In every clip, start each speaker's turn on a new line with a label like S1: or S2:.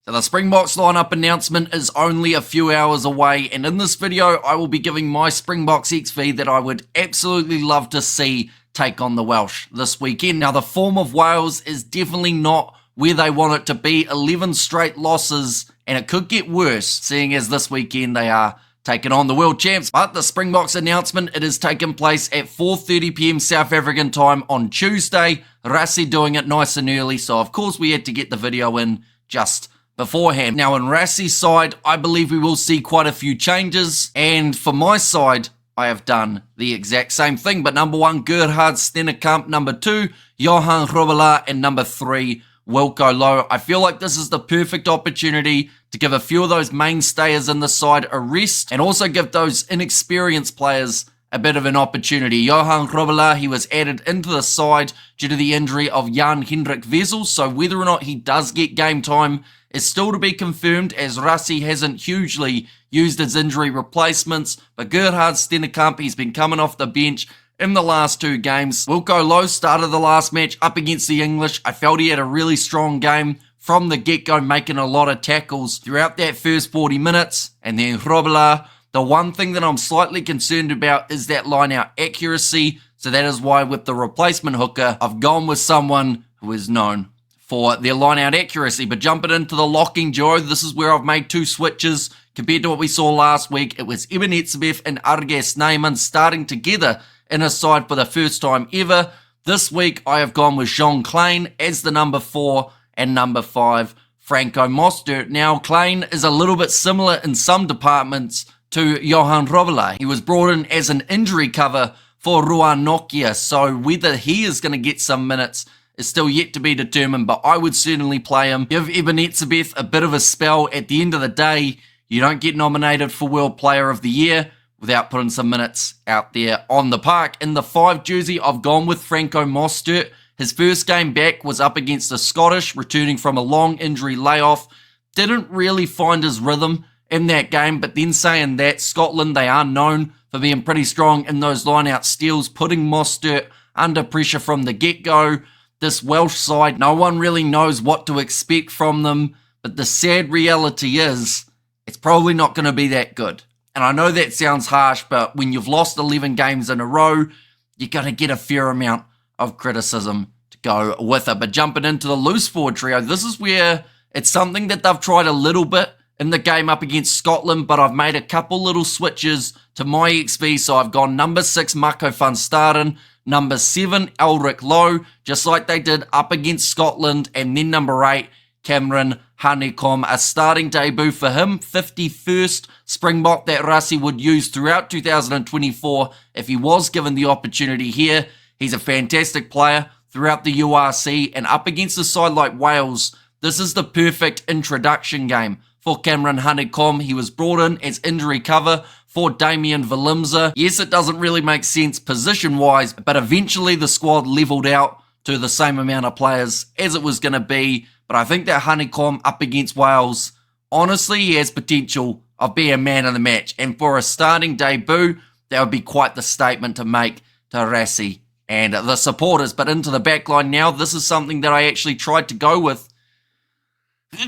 S1: The Springboks lineup announcement is only a few hours away, and in this video I will be giving my Springboks XV that I would absolutely love to see take on the Welsh this weekend. Now the form of Wales is definitely not where they want it to be. 11 straight losses, and it could get worse, seeing as this weekend they are taking on the world champs. But the Springboks announcement, it is taking place at 4:30 PM South African time on Tuesday. Rassie doing it nice and early, so of course we had to get the video in just beforehand. Now on Rassie's side, I believe we will see quite a few changes, and for my side, I have done the exact same thing. But number 1, Gerhard Stennekamp. Number 2, Johan Grobbelaar. And number 3, Wilco Louw. I feel like this is the perfect opportunity to give a few of those mainstays in the side a rest, and also give those inexperienced players a bit of an opportunity. Johan Grobbelaar, he was added into the side due to the injury of Jan-Hendrik Wessels, so whether or not he does get game time is still to be confirmed, as Rassie hasn't hugely used his injury replacements. But Gerhard Stennekamp, he's been coming off the bench in the last 2 games. Wilco Louw started the last match up against the English. I felt he had a really strong game from the get-go, making a lot of tackles throughout that first 40 minutes. And then Grobbelaar, the one thing that I'm slightly concerned about is that line-out accuracy. So that is why with the replacement hooker, I've gone with someone who is known for their line-out accuracy. But jumping into the locking duo, this is where I've made 2 switches compared to what we saw last week. It was Eben Etzebeth and Argas Neyman starting together in a side for the first time ever. This week, I have gone with Jean Klein as the number 4 and number 5, Franco Mostert. Now, Klein is a little bit similar in some departments to Johan Grobbelaar. He was brought in as an injury cover for Ruan Nokia, so whether he is going to get some minutes is still yet to be determined, but I would certainly play him. Give Eben Etzebeth a bit of a spell. At the end of the day, you don't get nominated for World Player of the Year without putting some minutes out there on the park. In the 5 jersey, I've gone with Franco Mostert. His first game back was up against the Scottish, returning from a long injury layoff. Didn't really find his rhythm in that game, but then saying that, Scotland, they are known for being pretty strong in those line-out steals, putting Mostert under pressure from the get-go. This Welsh side, no one really knows what to expect from them, but the sad reality is, it's probably not going to be that good. And I know that sounds harsh, but when you've lost 11 games in a row, you're going to get a fair amount of criticism to go with it. But jumping into the loose forward trio, this is where it's something that they've tried a little bit in the game up against Scotland, but I've made a couple little switches to my XV, so I've gone number 6, Mako van Staden, number 7, Elric Louw, just like they did up against Scotland, and then number 8, Cameron Hanekom, a starting debut for him, 51st Springbok that Rassie would use throughout 2024 if he was given the opportunity here. He's a fantastic player throughout the URC, and up against a side like Wales, this is the perfect introduction game for Cameron Hanekom. He was brought in as injury cover for Damien Willemse. Yes, it doesn't really make sense position-wise, but eventually the squad leveled out to the same amount of players as it was going to be. But I think that Hanekom up against Wales, honestly, he has potential of being man of the match. And for a starting debut, that would be quite the statement to make to Rassie and the supporters. But into the backline now, this is something that I actually tried to go with.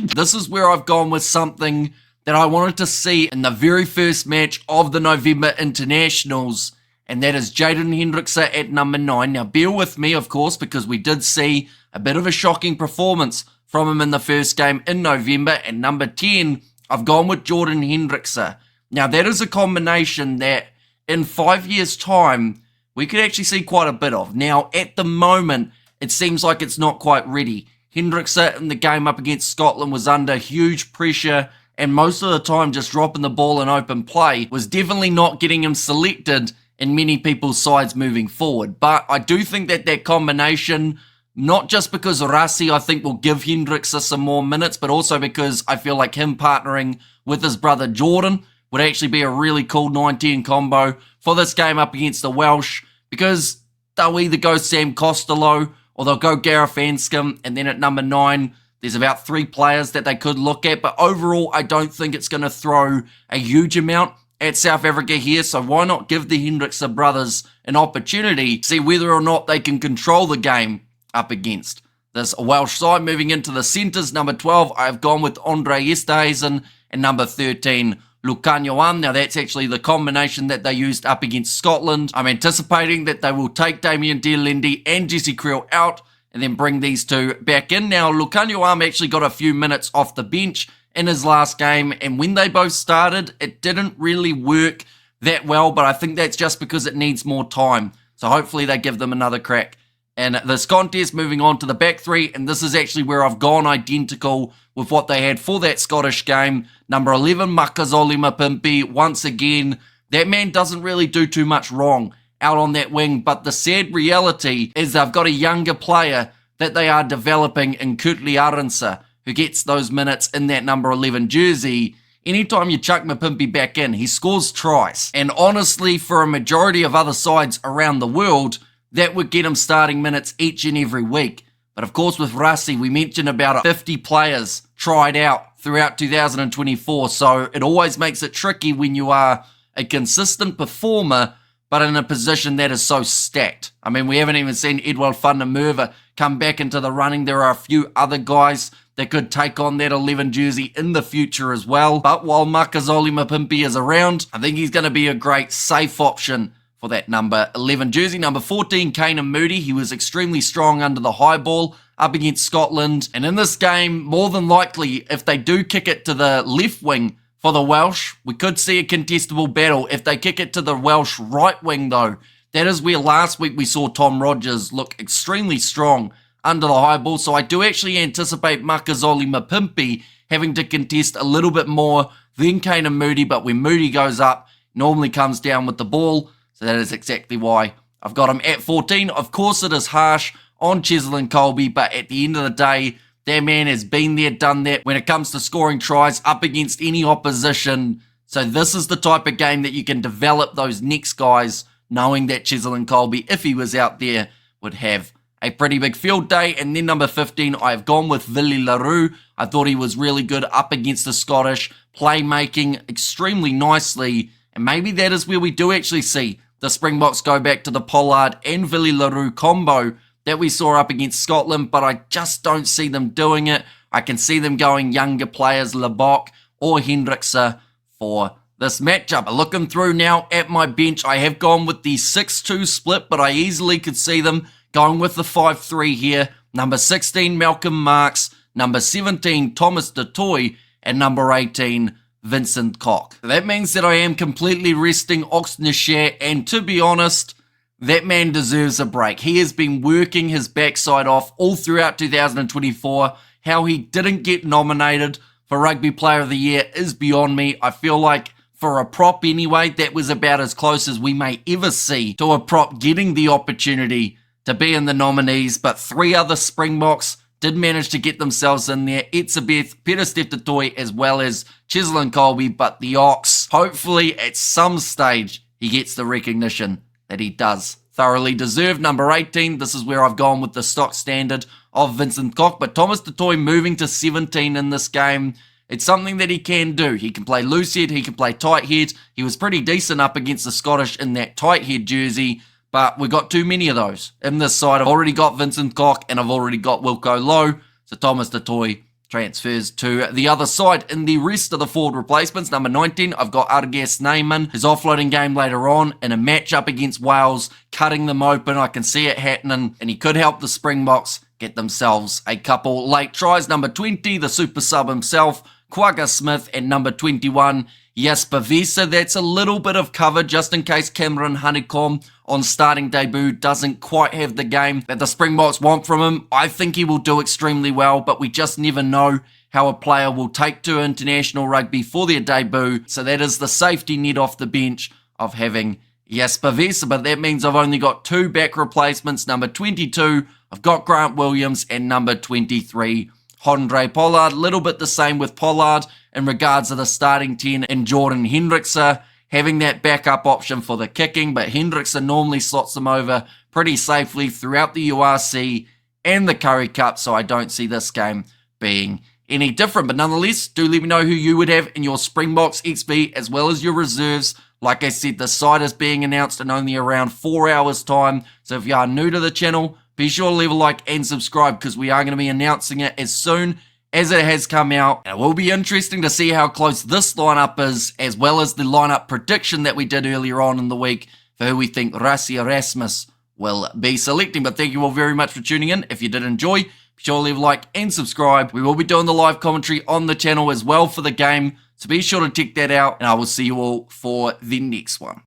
S1: This is where I've gone with something that I wanted to see in the very first match of the November Internationals, and that is Jaden Hendrikse at number 9. Now, bear with me, of course, because we did see a bit of a shocking performance from him in the first game in November. And number 10, I've gone with Jordan Hendrikse. Now, that is a combination that in 5 years' time, we could actually see quite a bit of. Now, at the moment, it seems like it's not quite ready. Hendrikse in the game up against Scotland was under huge pressure, and most of the time just dropping the ball in open play was definitely not getting him selected in many people's sides moving forward. But I do think that that combination, not just because Rassie, I think, will give Hendrikse some more minutes, but also because I feel like him partnering with his brother Jordan would actually be a really cool 9-10 combo for this game up against the Welsh, because they'll either go Sam Costello or they'll go Gareth Anscombe, and then at number 9, there's about 3 players that they could look at. But overall, I don't think it's going to throw a huge amount at South Africa here, so why not give the Hendrikse brothers an opportunity, see whether or not they can control the game up against this Welsh side. Moving into the centres, number 12, I've gone with Andre Esterhuizen, and number 13, Lucanioan. Now that's actually the combination that they used up against Scotland. I'm anticipating that they will take Damien Dearlendy and Jesse Creel out and then bring these two back in. Now Lucanioan actually got a few minutes off the bench in his last game, and when they both started, it didn't really work that well, but I think that's just because it needs more time. So hopefully they give them another crack in this contest. Moving on to the back three, and this is actually where I've gone identical with what they had for that Scottish game. Number 11, Makazole Mapimpi. Once again, that man doesn't really do too much wrong out on that wing, but the sad reality is they've got a younger player that they are developing in Kurtli Arendse, who gets those minutes in that number 11 jersey. Anytime you chuck Mapimpi back in, he scores tries. And honestly, for a majority of other sides around the world, that would get him starting minutes each and every week. But of course, with Rasi, we mentioned about 50 players tried out throughout 2024. So it always makes it tricky when you are a consistent performer, but in a position that is so stacked. I mean, we haven't even seen Edwald van der Merwe come back into the running. There are a few other guys that could take on that 11 jersey in the future as well. But while Makazole Mapimpi is around, I think he's going to be a great safe option for that number 11 jersey. Number 14, Kanan Moody. He was extremely strong under the high ball up against Scotland. And in this game, more than likely, if they do kick it to the left wing for the Welsh, we could see a contestable battle. If they kick it to the Welsh right wing, though, that is where last week we saw Tom Rogers look extremely strong under the high ball. So I do actually anticipate Makazole Mapimpi having to contest a little bit more than Kanan Moody, but when Moody goes up, normally comes down with the ball. So that is exactly why I've got him at 14. Of course, it is harsh on Cheslin Kolbe, but at the end of the day, that man has been there, done that when it comes to scoring tries up against any opposition. So this is the type of game that you can develop those next guys, knowing that Cheslin Kolbe, if he was out there, would have a pretty big field day. And then number 15, I've gone with Willie Leroux. I thought he was really good up against the Scottish, playmaking extremely nicely. And maybe that is where we do actually see the Springboks go back to the Pollard and Willie Leroux combo that we saw up against Scotland, but I just don't see them doing it. I can see them going younger players, Lebok or Hendrikse, for this matchup. Looking through now at my bench, I have gone with the 6-2 split, but I easily could see them going with the 5-3 here. Number 16, Malcolm Marks. Number 17, Thomas du Toit. And number 18, Vincent Koch. That means that I am completely resting Oxnard, and to be honest, that man deserves a break. He has been working his backside off all throughout 2024. How he didn't get nominated for Rugby Player of the Year is beyond me. I feel like for a prop anyway, that was about as close as we may ever see to a prop getting the opportunity to be in the nominees, but three other Springboks did manage to get themselves in there. Etzebeth, Pieter-Steph du Toit, as well as Cheslin Kolbe, but the Ox, hopefully at some stage, he gets the recognition that he does thoroughly deserve. Number 18, this is where I've gone with the stock standard of Vincent Koch, but Thomas du Toit moving to 17 in this game, it's something that he can do. He can play loose head, he can play tight head. He was pretty decent up against the Scottish in that tight head jersey, but we got too many of those in this side. I've already got Vincent Koch and I've already got Wilco Low, so Thomas du Toit transfers to the other side. In the rest of the forward replacements, number 19, I've got Argas Neyman. His offloading game later on in a matchup against Wales, cutting them open. I can see it happening, and he could help the Springboks get themselves a couple late tries. Number 20, the super sub himself, Quagga Smith, and number 21, Jesper Wiese. That's a little bit of cover just in case Cameron Honeycomb on starting debut doesn't quite have the game that the Springboks want from him. I think he will do extremely well, but we just never know how a player will take to international rugby for their debut. So that is the safety net off the bench of having Jesper Wiese. But that means I've only got two back replacements. Number 22, I've got Grant Williams, and number 23, Andre Pollard. A little bit the same with Pollard in regards to the starting 10 and Jordan Hendrikse having that backup option for the kicking, but Hendrikse normally slots them over pretty safely throughout the URC and the Currie Cup, so I don't see this game being any different. But nonetheless, do let me know who you would have in your Springboks XV as well as your reserves. Like I said, the side is being announced in only around 4 hours time, so if you are new to the channel, Be sure to leave a like and subscribe because we are going to be announcing it as soon as it has come out. And it will be interesting to see how close this lineup is, as well as the lineup prediction that we did earlier on in the week for who we think Rassie Erasmus will be selecting. But thank you all very much for tuning in. If you did enjoy, be sure to leave a like and subscribe. We will be doing the live commentary on the channel as well for the game, so be sure to check that out, and I will see you all for the next one.